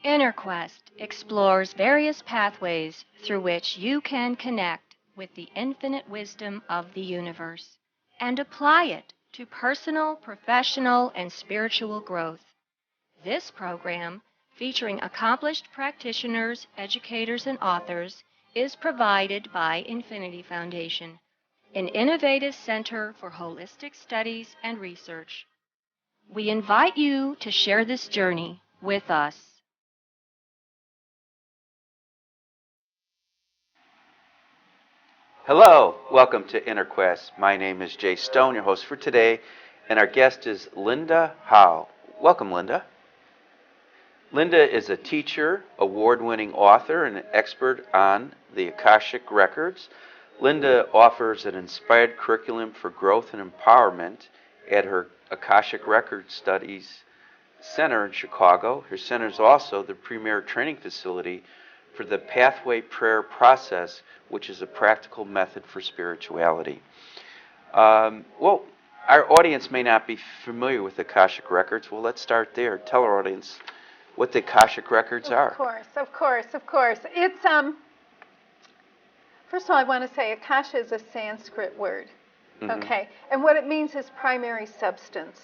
Interquest explores various pathways through which you can connect with the infinite wisdom of the universe and apply it to personal, professional, and spiritual growth. This program, featuring accomplished practitioners, educators, and authors, is provided by Infinity Foundation, an innovative center for holistic studies and research. We invite you to share this journey with us. Hello, welcome to Interquest. My name is Jay Stone, your host for today, and our guest is Linda Howe. Welcome, Linda. Linda is a teacher, award-winning author, and an expert on the Akashic Records. Linda offers an inspired curriculum for growth and empowerment at her Akashic Record Studies Center in Chicago. Her center is also the premier training facility for the Pathway Prayer Process, which is a practical method for spirituality. Well, our audience may not be familiar with the Akashic Records. Well, let's start there. Tell our audience what the Akashic Records are. Of course. It's, first of all, I want to say Akasha is a Sanskrit word, okay? And what it means is primary substance.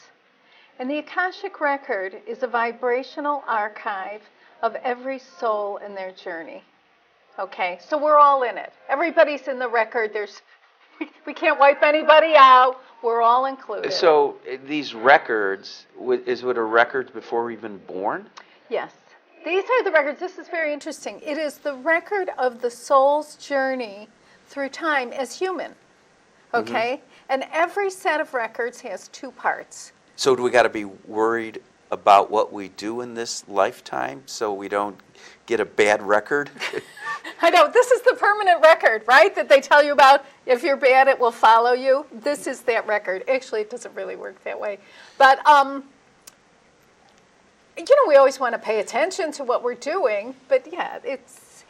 And the Akashic Record is a vibrational archive of every soul in their journey. Okay, so we're all in it. Everybody's in the record. We can't wipe anybody out. We're all included. So these records, is it a record before we're even born? Yes. These are the records. This is very interesting. It is the record of the soul's journey through time as human. Okay? And every set of records has two parts. So do we got to be worried about what we do in this lifetime so we don't get a bad record? I know, this is the permanent record, right, that they tell you about. If you're bad, it will follow you. This is that record. Actually, it doesn't really work that way. But, we always want to pay attention to what we're doing, but yeah, it's...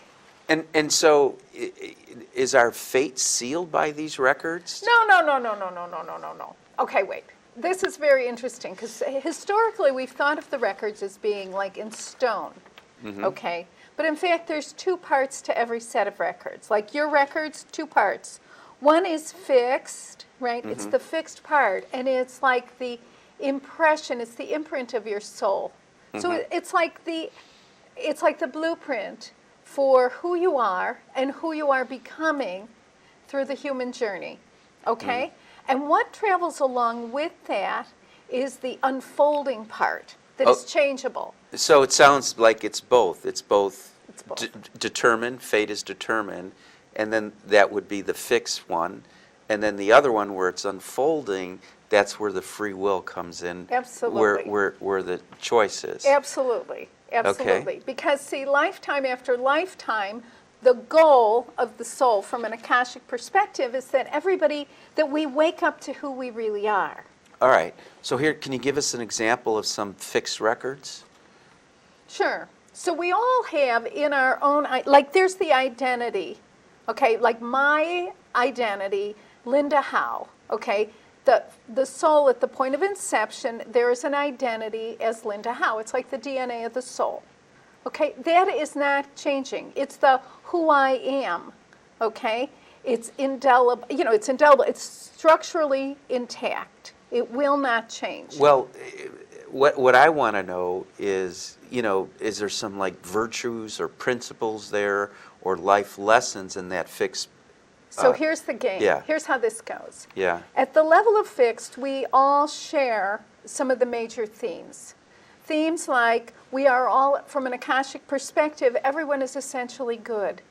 And so, is our fate sealed by these records? No. Okay, wait. This is very interesting, because historically we've thought of the records as being like in stone, okay? But in fact, there's two parts to every set of records. Like your records, two parts. One is fixed, right? It's the fixed part, and it's like the impression, it's the imprint of your soul. So it's like the blueprint for who you are and who you are becoming through the human journey, okay? And what travels along with that is the unfolding part that is changeable. So it sounds like it's both. It's both determined, fate is determined, and then that would be the fixed one. And then the other one where it's unfolding, that's where the free will comes in. Absolutely. Where the choice is. Absolutely. Okay. Because, see, lifetime after lifetime, the goal of the soul from an Akashic perspective is that we wake up to who we really are. All right. So here, can you give us an example of some fixed records? Sure. So we all have in our own, like there's the identity, okay? Like my identity, Linda Howe, okay? The soul at the point of inception, there is an identity as Linda Howe. It's like the DNA of the soul. Okay, that is not changing. It's the who I am, okay? It's indelible, it's indelible. It's structurally intact. It will not change. Well, what I want to know is, is there some like virtues or principles there or life lessons in that fixed? So here's the game. Yeah. Here's how this goes. Yeah. At the level of fixed, we all share some of the major themes. Themes like we are all, from an Akashic perspective, everyone is essentially good.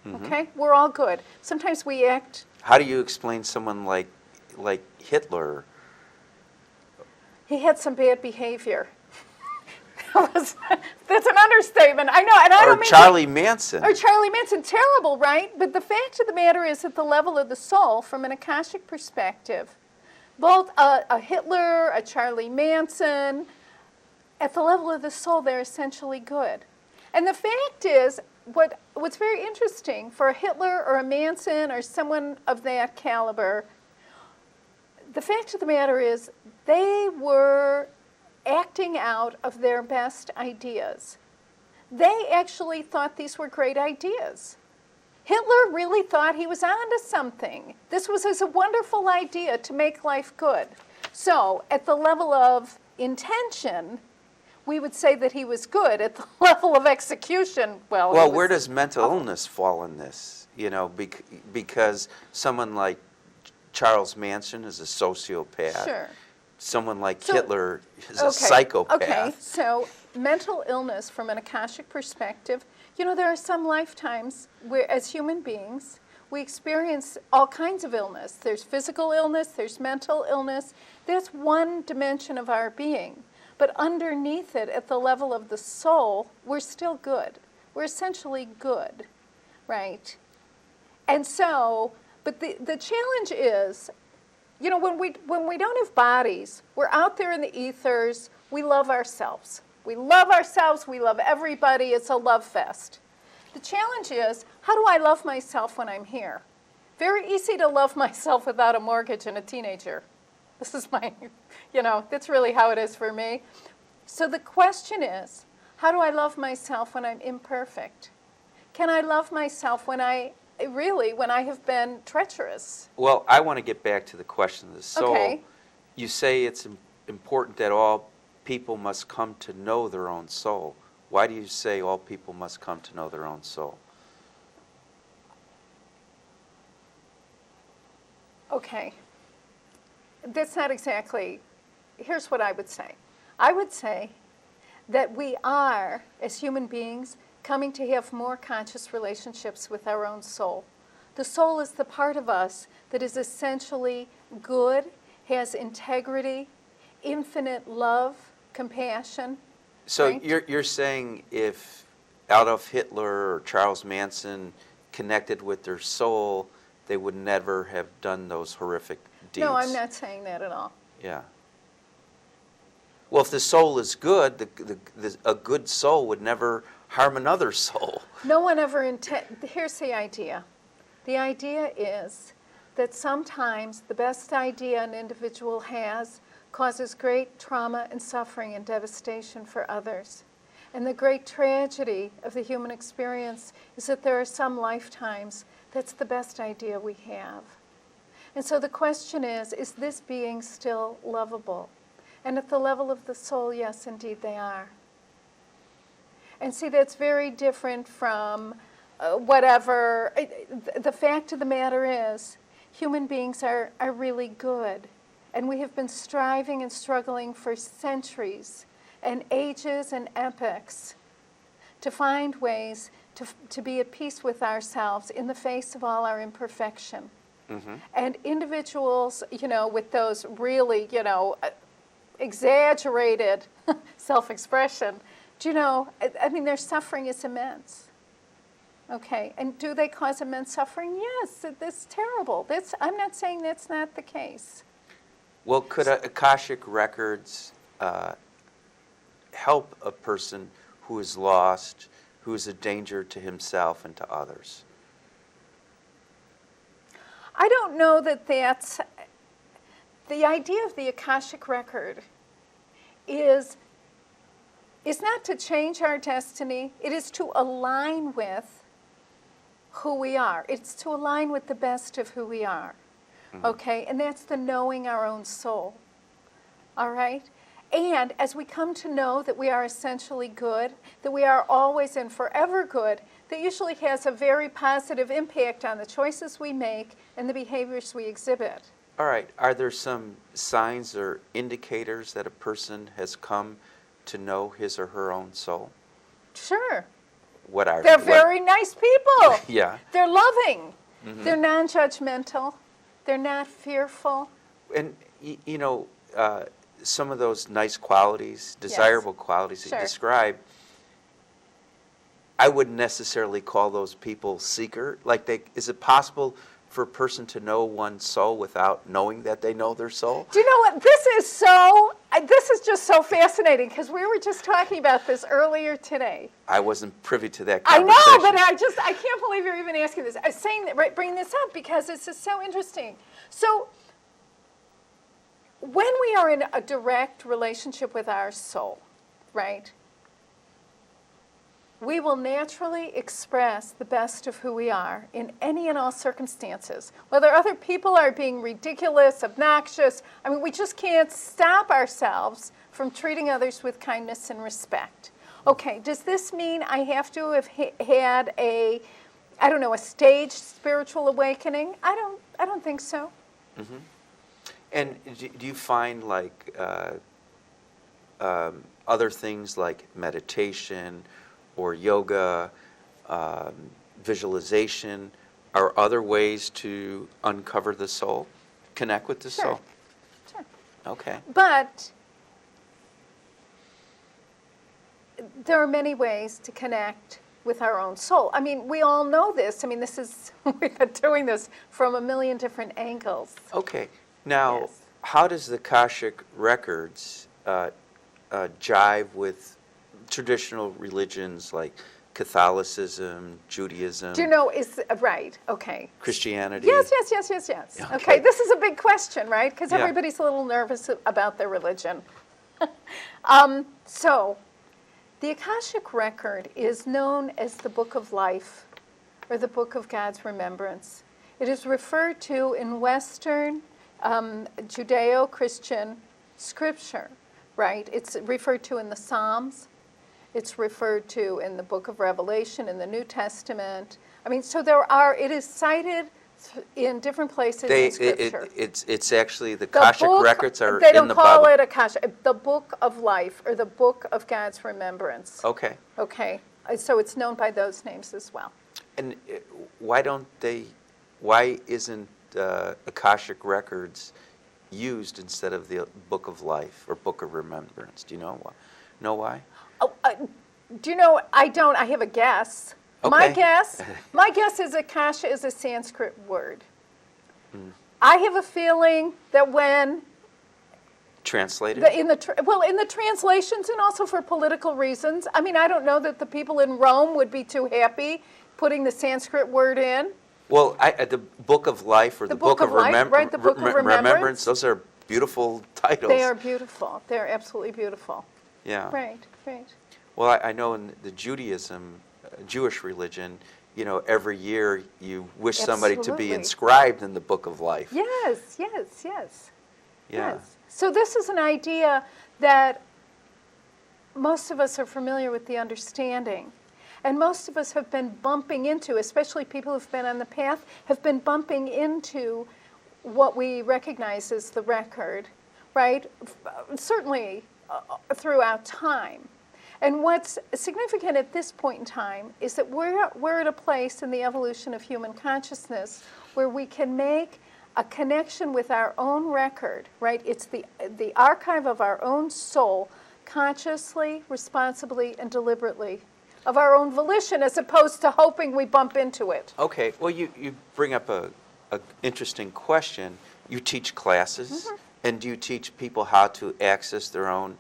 Okay? We're all good. Sometimes we act... How do you explain someone like Hitler? He had some bad behavior. That's an understatement. I know, and I don't mean Charlie Manson. Or Charlie Manson, terrible, right? But the fact of the matter is, at the level of the soul, from an Akashic perspective, both a Hitler, a Charlie Manson, at the level of the soul, they're essentially good. And the fact is, what's very interesting for a Hitler or a Manson or someone of that caliber, the fact of the matter is they were acting out of their best ideas. they actually thought these were great ideas. Hitler really thought he was onto something. This was a wonderful idea to make life good. So at the level of intention, we would say that he was good. At the level of execution, well, where does mental illness fall in this? Because someone like Charles Manson is a sociopath. Sure. Someone like Hitler is a psychopath. Okay, so mental illness from an Akashic perspective, there are some lifetimes where, as human beings, we experience all kinds of illness. There's physical illness, there's mental illness. That's one dimension of our being. But underneath it, at the level of the soul, we're still good. We're essentially good, right? And so, but the challenge is, when we don't have bodies, we're out there in the ethers, we love ourselves. We love ourselves, we love everybody, it's a love fest. The challenge is, how do I love myself when I'm here? Very easy to love myself without a mortgage and a teenager. This is my, that's really how it is for me. So the question is, how do I love myself when I'm imperfect? Can I love myself when I have been treacherous? Well, I want to get back to the question of the soul. Okay. You say it's important that all people must come to know their own soul. Why do you say all people must come to know their own soul? Okay. That's not exactly, here's what I would say. I would say that we are, as human beings, coming to have more conscious relationships with our own soul. The soul is the part of us that is essentially good, has integrity, infinite love, compassion. So right? you're saying if Adolf Hitler or Charles Manson connected with their soul, they would never have done those horrific deeds? No, I'm not saying that at all. Yeah. Well, if the soul is good, a good soul would never harm another soul. No one ever here's the idea. The idea is that sometimes the best idea an individual has causes great trauma and suffering and devastation for others. And the great tragedy of the human experience is that there are some lifetimes that's the best idea we have. And so the question is this being still lovable? And at the level of the soul, yes, indeed they are. And see, that's very different from whatever. The fact of the matter is, human beings are really good. And we have been striving and struggling for centuries and ages and epochs to find ways to be at peace with ourselves in the face of all our imperfection. Mm-hmm. And individuals, with those really, exaggerated self-expression, their suffering is immense. Okay, and do they cause immense suffering? Yes, that's terrible. I'm not saying that's not the case. Well, could Akashic records help a person who is lost, who is a danger to himself and to others? I don't know that that's... The idea of the Akashic record is not to change our destiny. It is to align with who we are. It's to align with the best of who we are. Mm-hmm. Okay? And that's the knowing our own soul. All right? And as we come to know that we are essentially good, that we are always and forever good, that usually has a very positive impact on the choices we make and the behaviors we exhibit. All right. Are there some signs or indicators that a person has come to know his or her own soul? Sure. What are They're very nice people. Yeah. They're loving. Mm-hmm. They're non-judgmental. They're not fearful. And, some of those nice qualities, desirable qualities that you describe, I wouldn't necessarily call those people seeker. Is it possible for a person to know one's soul without knowing that they know their soul? Do you know what? This is just so fascinating because we were just talking about this earlier today. I wasn't privy to that conversation. I know, but I can't believe you're even asking this. I'm saying that, bringing this up because this is so interesting. So, when we are in a direct relationship with our soul, right? we will naturally express the best of who we are in any and all circumstances. Whether other people are being ridiculous, obnoxious, I mean, we just can't stop ourselves from treating others with kindness and respect. Okay, does this mean I have to have had a, I don't know, a staged spiritual awakening? I don't think so. Mm-hmm. And do you find like other things like meditation or yoga, visualization, are other ways to uncover the soul, connect with the soul? Sure. Okay. But there are many ways to connect with our own soul. I mean, we all know this. I mean, this is, we've been doing this from a million different angles. Okay. Now, Yes. how does the Akashic Records jive with traditional religions like Catholicism, Judaism, Do you know, right, okay. Christianity? Yes. Okay. Okay, this is a big question, right? Because Yeah. everybody's a little nervous about their religion. So, the Akashic Record is known as the Book of Life, or the Book of God's Remembrance. It is referred to in Western Judeo-Christian scripture, right? It's referred to in the Psalms. It's referred to in the Book of Revelation, in the New Testament. I mean, so it is cited in different places in Scripture. It's actually the Akashic Records are they in don't the call Bible. it Akashic, the Book of Life, or the Book of God's Remembrance. Okay. Okay, so it's known by those names as well. And why isn't Akashic Records used instead of the Book of Life or Book of Remembrance? Do you know why? Know why? Oh, do you know, I don't, I have a guess. My Okay. guess is Akasha is a Sanskrit word. I have a feeling that when Translated? in the translations and also for political reasons. I mean, I don't know that the people in Rome would be too happy putting the Sanskrit word in. Well, the Book of Life or the Book of Life, right, the Book of Remembrance. Those are beautiful titles. They are beautiful. They're absolutely beautiful. Yeah. Right. Well, I know in the Judaism, Jewish religion, you know, every year you wish somebody to be Absolutely. inscribed in the Book of Life. Yes. Yeah. Yes. So this is an idea that most of us are familiar with the understanding. And most of us have been bumping into, especially people who've been on the path, have been bumping into what we recognize as the record, right? Certainly throughout time. And what's significant at this point in time is that we're at a place in the evolution of human consciousness where we can make a connection with our own record, right? It's the archive of our own soul, consciously, responsibly, and deliberately, of our own volition, as opposed to hoping we bump into it. Okay. Well, you bring up a interesting question. You teach classes, and do you teach people how to access their own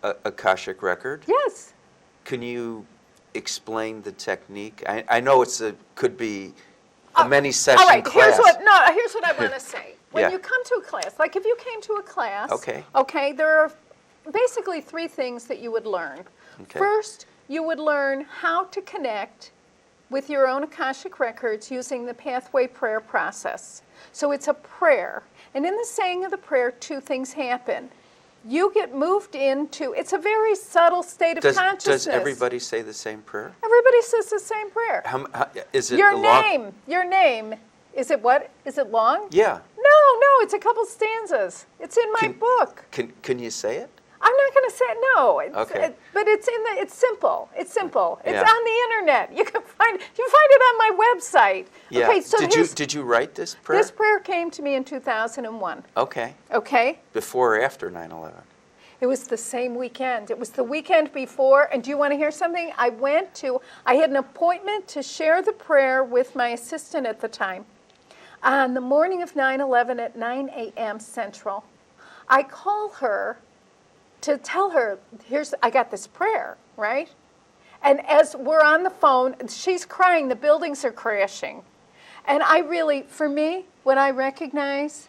Akashic record? Yes. Can you explain the technique? I know could be a many-session all right, class. here's what I want to say. When Yeah. you come to a class, like if you came to a class, Okay. there are basically three things that you would learn. Okay. First, you would learn how to connect with your own Akashic records using the pathway prayer process. So it's a prayer. And in the saying of the prayer, two things happen. You get moved into, it's a very subtle state of consciousness. Does everybody say the same prayer? Everybody says the same prayer. Is it Your long? name. Is it what? Is it long? Yeah. No, it's a couple stanzas. It's in my book. Can you say it? I'm not going to say it, no. Okay. But it's simple. It's simple. It's Yeah. on the internet. You can find it on my website. Yeah. Okay, so Did you write this prayer? This prayer came to me in 2001. Okay. Okay? Before or after 9/11? It was the same weekend. It was the weekend before. And do you want to hear something? I had an appointment to share the prayer with my assistant at the time. On the morning of 9/11 at 9 a.m. Central, I call her to tell her, I got this prayer, right? And as we're on the phone, she's crying, the buildings are crashing. And for me, what I recognized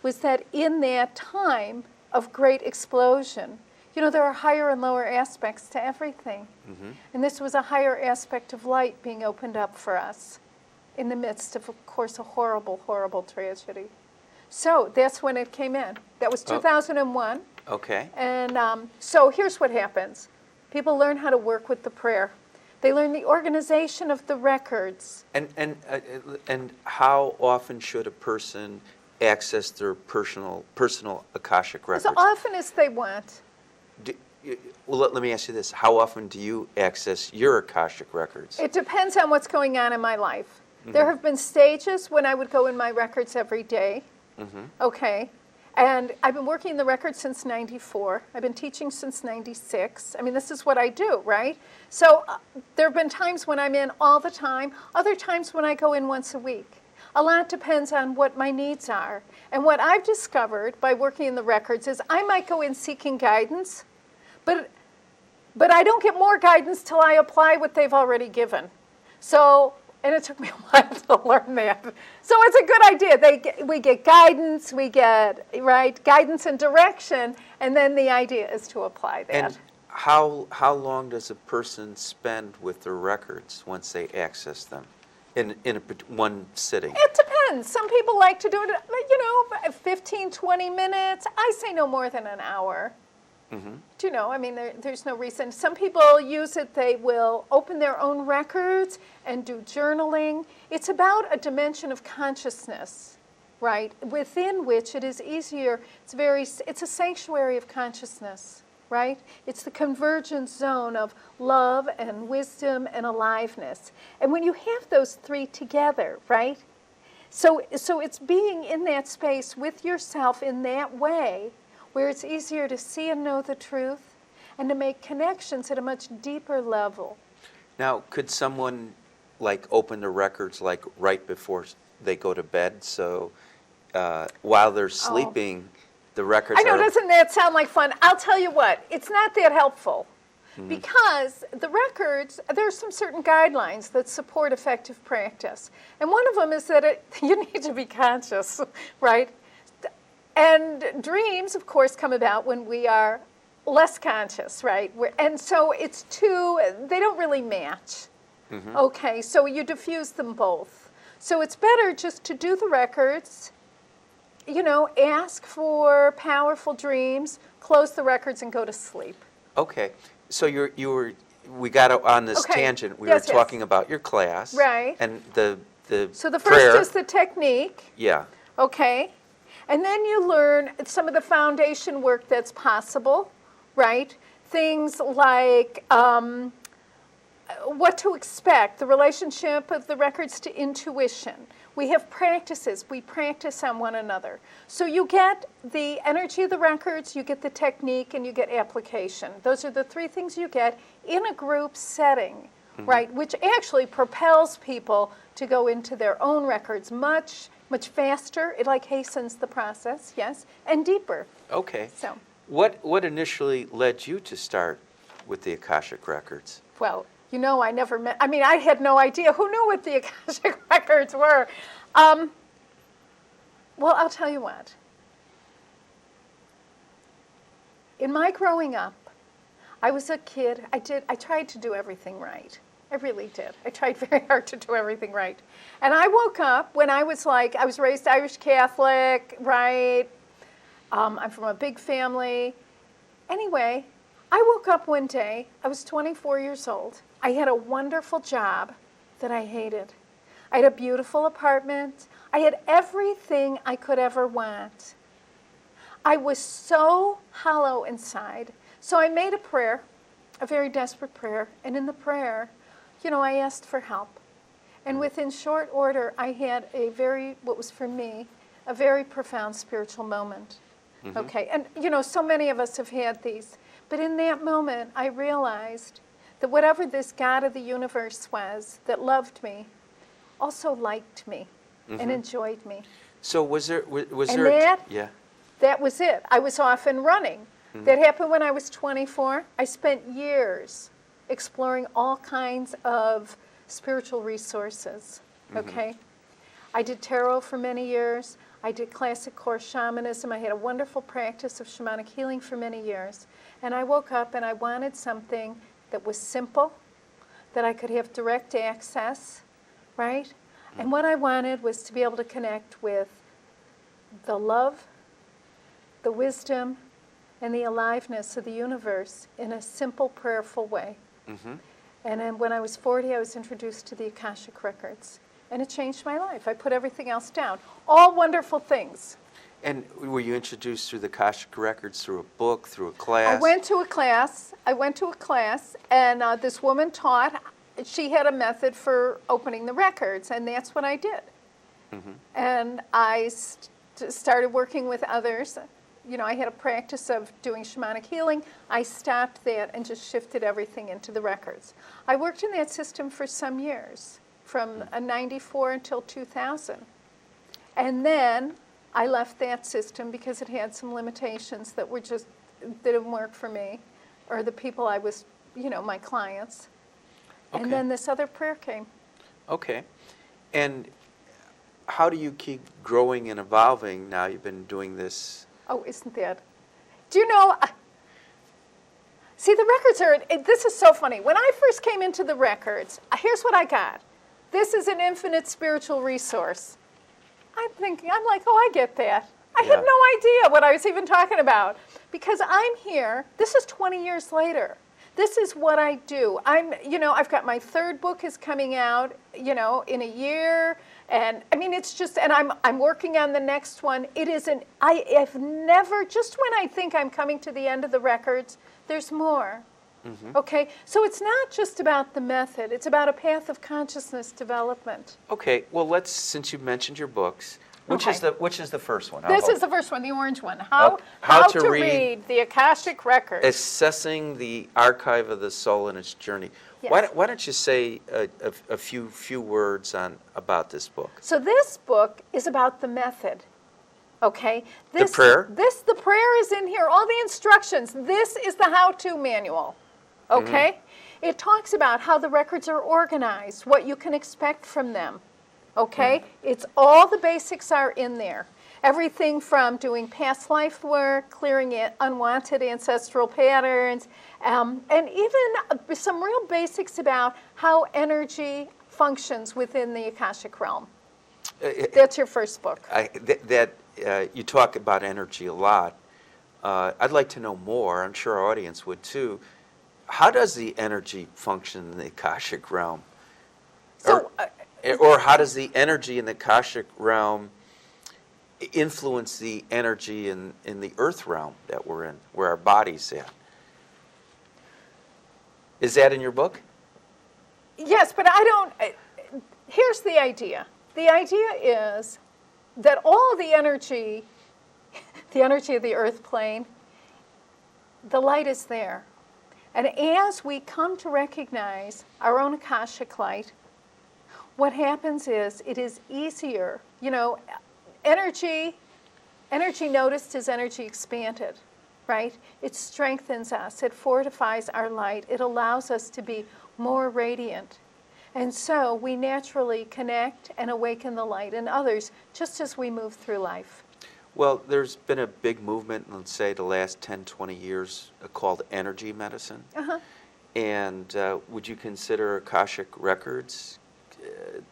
was that in that time of great explosion, You know, there are higher and lower aspects to everything. And this was a higher aspect of light being opened up for us in the midst of course, a horrible, horrible tragedy. So that's when it came in. That was 2001. Okay. And so here's what happens. People learn how to work with the prayer. They learn the organization of the records. And how often should a person access their personal Akashic records? As often as they want. Well, let me ask you this. How often do you access your Akashic records? It depends on what's going on in my life. There have been stages when I would go in my records every day. Okay. And I've been working in the records since 94. I've been teaching since 96. I mean, this is what I do, right? So there have been times when I'm in all the time, other times when I go in once a week. A lot depends on what my needs are. And what I've discovered by working in the records is I might go in seeking guidance, but I don't get more guidance till I apply what they've already given. So, and it took me a while to learn that. So it's a good idea. We get guidance, we get, right, guidance and direction, and then the idea is to apply that. And how long does a person spend with their records once they access them in one sitting? It depends. Some people like to do it, 15, 20 minutes. I say no more than an hour. Do you know, I mean, there's no reason. Some people use it, they will open their own records and do journaling. It's about a dimension of consciousness, right, within which it is easier. It's a sanctuary of consciousness, right? It's the convergence zone of love and wisdom and aliveness. And when you have those three together, right, so it's being in that space with yourself in that way, where it's easier to see and know the truth and to make connections at a much deeper level. Now, could someone open the records right before they go to bed, so while they're sleeping, the records I know, doesn't that sound like fun? I'll tell you what, it's not that helpful. Because the records, there's some certain guidelines that support effective practice. And one of them is that you need to be conscious, right? And dreams, of course, come about when we are less conscious, right? And so they don't really match. Okay, so you diffuse them both. So it's better just to do the records, ask for powerful dreams, close the records, and go to sleep. Okay, so we got on this tangent. We were talking about your class. Right. And the So the prayer. first is the technique. Yeah. Okay. And then you learn some of the foundation work that's possible, right? Things like what to expect, the relationship of the records to intuition. We have practices. We practice on one another. So you get the energy of the records, you get the technique, and you get application. Those are the three things you get in a group setting, right? Which actually propels people to go into their own records much faster. It hastens the process, yes, and deeper. Okay. So, what initially led you to start with the Akashic records? well, I never met. I mean, I had no idea. Who knew what the Akashic records were? Well, I'll tell you what. In my growing up, I was a kid. I tried to do everything right. I really did. I tried very hard to do everything right. And I woke up when I was raised Irish Catholic, right? I'm from a big family. Anyway, I woke up one day. I was 24 years old. I had a wonderful job that I hated. I had a beautiful apartment. I had everything I could ever want. I was so hollow inside. So I made a prayer, a very desperate prayer. And in the prayer, I asked for help. And within short order, I had what was for me, a very profound spiritual moment. Okay, and so many of us have had these. But in that moment, I realized that whatever this God of the universe was that loved me, also liked me and enjoyed me. So was there And that was it. I was off and running. That happened when I was 24. I spent years exploring all kinds of spiritual resources, okay? I did tarot for many years. I did classic core shamanism. I had a wonderful practice of shamanic healing for many years. And I woke up and I wanted something that was simple, that I could have direct access, right? And what I wanted was to be able to connect with the love, the wisdom, and the aliveness of the universe in a simple, prayerful way. Mm-hmm. And then when I was 40, I was introduced to the Akashic Records. And it changed my life. I put everything else down. All wonderful things. And were you introduced through the Akashic Records, through a book, through a class? I went to a class, and this woman taught. She had a method for opening the records, and that's what I did. Mm-hmm. And I started working with others. You know, I had a practice of doing shamanic healing. I stopped that and just shifted everything into the records. I worked in that system for some years, from 94 until 2000. And then I left that system because it had some limitations that were just, didn't work for me, or the people I was, you know, my clients. Okay. And then this other prayer came. Okay. And how do you keep growing and evolving now you've been doing this? Oh, isn't that? Do you know, see, the records are, this is so funny. When I first came into the records, here's what I got. This is an infinite spiritual resource. I'm like, oh, I get that. I had no idea what I was even talking about. Because I'm here, this is 20 years later. This is what I do. I've got my third book is coming out, in a year. And I mean, it's just, and I'm working on the next one. I have never, just when I think I'm coming to the end of the records, there's more. Mm-hmm. Okay, so it's not just about the method. It's about a path of consciousness development. Okay, well, since you mentioned your books, which is the first one? This is the first one, the orange one. How to read the Akashic Records. Assessing the archive of the soul and its journey. Yes. Why don't you say a few words about this book? So this book is about the method. Okay? The prayer? The prayer is in here, all the instructions. This is the how-to manual. Okay? Mm-hmm. It talks about how the records are organized, what you can expect from them. Okay? Mm-hmm. It's all the basics are in there. Everything from doing past life work, clearing unwanted ancestral patterns, and even some real basics about how energy functions within the Akashic realm. That's your first book. You talk about energy a lot. I'd like to know more. I'm sure our audience would too. How does the energy function in the Akashic realm? Or how does the energy in the Akashic realm influence the energy in the earth realm that we're in, where our body's at? Is that in your book? Yes, but I don't. Here's the idea. The idea is that all of the energy of the earth plane, the light is there. And as we come to recognize our own Akashic light, what happens is it is easier. Energy noticed is energy expanded, right? It strengthens us. It fortifies our light. It allows us to be more radiant. And so we naturally connect and awaken the light in others just as we move through life. Well, there's been a big movement, let's say the last 10, 20 years, called energy medicine. Uh-huh. And would you consider Akashic Records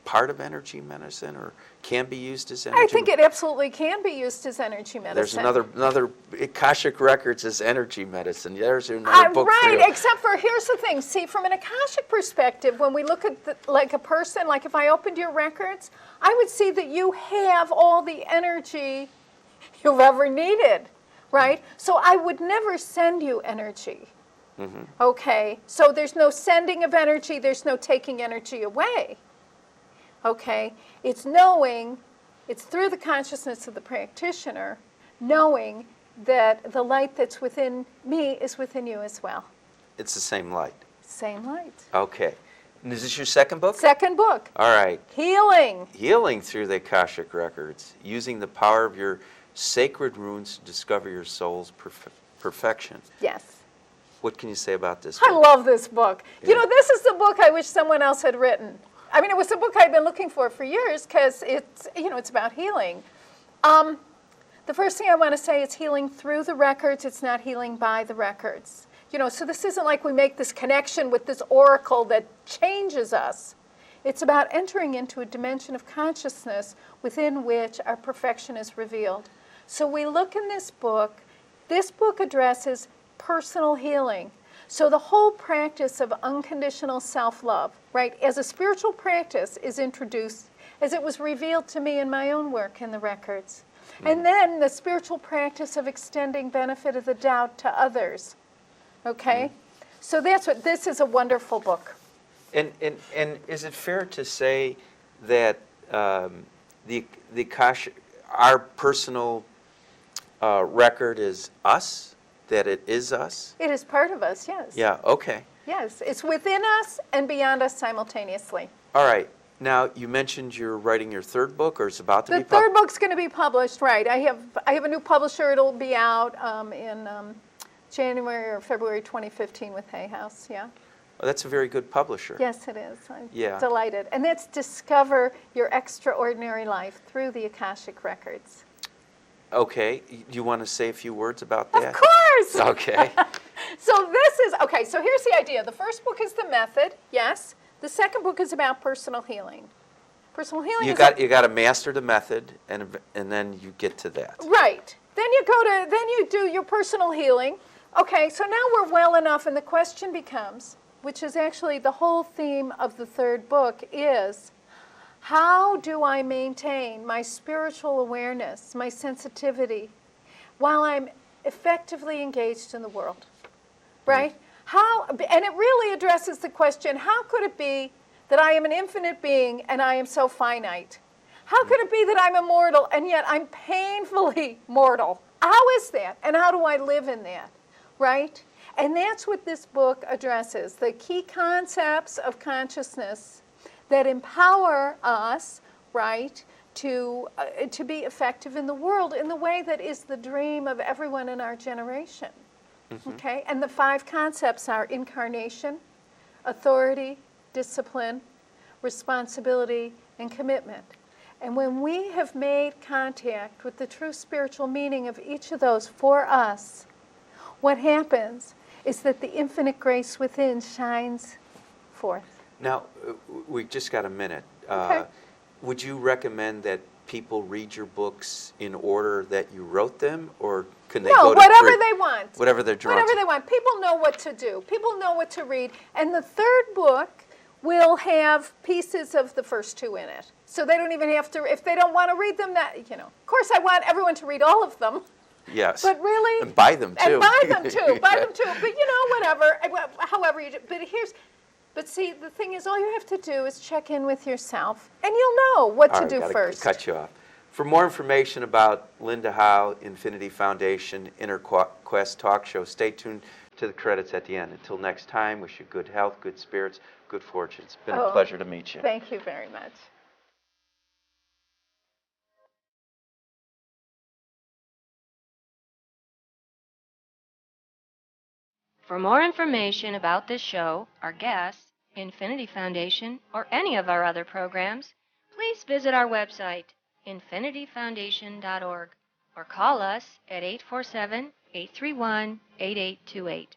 part of energy medicine, or can be used as energy? I think it absolutely can be used as energy medicine. There's another Akashic Records as energy medicine. There's another book for you. Right, except for here's the thing. See, from an Akashic perspective, when we look at like a person, like if I opened your records, I would see that you have all the energy you've ever needed, right? So I would never send you energy. Mm-hmm. Okay, so there's no sending of energy, there's no taking energy away. Okay, it's through the consciousness of the practitioner, knowing that the light that's within me is within you as well. It's the same light. Same light. Okay. And is this your second book? Second book. All right. Healing. Healing through the Akashic Records, using the power of your sacred runes to discover your soul's perfection. Yes. What can you say about this book? I love this book. Yeah. This is the book I wish someone else had written. I mean, it was a book I'd been looking for years because it's about healing. The first thing I want to say is healing through the records. It's not healing by the records. So this isn't like we make this connection with this oracle that changes us. It's about entering into a dimension of consciousness within which our perfection is revealed. So we look in this book addresses personal healing. So the whole practice of unconditional self-love, right, as a spiritual practice is introduced as it was revealed to me in my own work in the records. And then the spiritual practice of extending benefit of the doubt to others. Okay? So this is a wonderful book. And is it fair to say that the Akashic, our personal record is us? That it is us? It is part of us, yes. Yeah, okay. Yes, it's within us and beyond us simultaneously. All right. Now, you mentioned you're writing your third book, or it's about to be published. published? The third book's going to be published, right. I have a new publisher. It'll be out in January or February 2015 with Hay House, yeah. Oh, that's a very good publisher. Yes, it is. I'm delighted. And that's Discover Your Extraordinary Life Through the Akashic Records. Okay. Do you want to say a few words about that? Of course! Okay. So here's the idea. The first book is the method, yes. The second book is about personal healing. Personal healing you got to master the method, and then you get to that. Right. Then you do your personal healing. Okay, so now we're well enough, and the question becomes, which is actually the whole theme of the third book, is how do I maintain my spiritual awareness, my sensitivity, while I'm effectively engaged in the world, right? And it really addresses the question, how could it be that I am an infinite being and I am so finite? How could it be that I'm immortal and yet I'm painfully mortal? How is that? And how do I live in that, right? And that's what this book addresses, the key concepts of consciousness that empower us, right, to be effective in the world in the way that is the dream of everyone in our generation. Okay? And the 5 concepts are incarnation, authority, discipline, responsibility, and commitment. And when we have made contact with the true spiritual meaning of each of those for us, what happens is that the infinite grace within shines forth. Now, we just got a minute. Okay. Would you recommend that people read your books in order that you wrote them, or can they go to whatever they want. Whatever they're drawn Whatever to? they want. People know what to do. People know what to read. And the third book will have pieces of the first 2 in it. So they don't even have to, if they don't want to read them, Of course, I want everyone to read all of them. Yes. But really. And buy them, too. And buy them, too. Buy them, too. But, whatever. However you do. But see, the thing is, all you have to do is check in with yourself, and you'll know what to do first. Cut you off. For more information about Linda Howe, Infinity Foundation, Interquest Talk Show, stay tuned to the credits at the end. Until next time, wish you good health, good spirits, good fortune. It's been a pleasure to meet you. Thank you very much. For more information about this show, our guests, Infinity Foundation, or any of our other programs, please visit our website, infinityfoundation.org, or call us at 847-831-8828.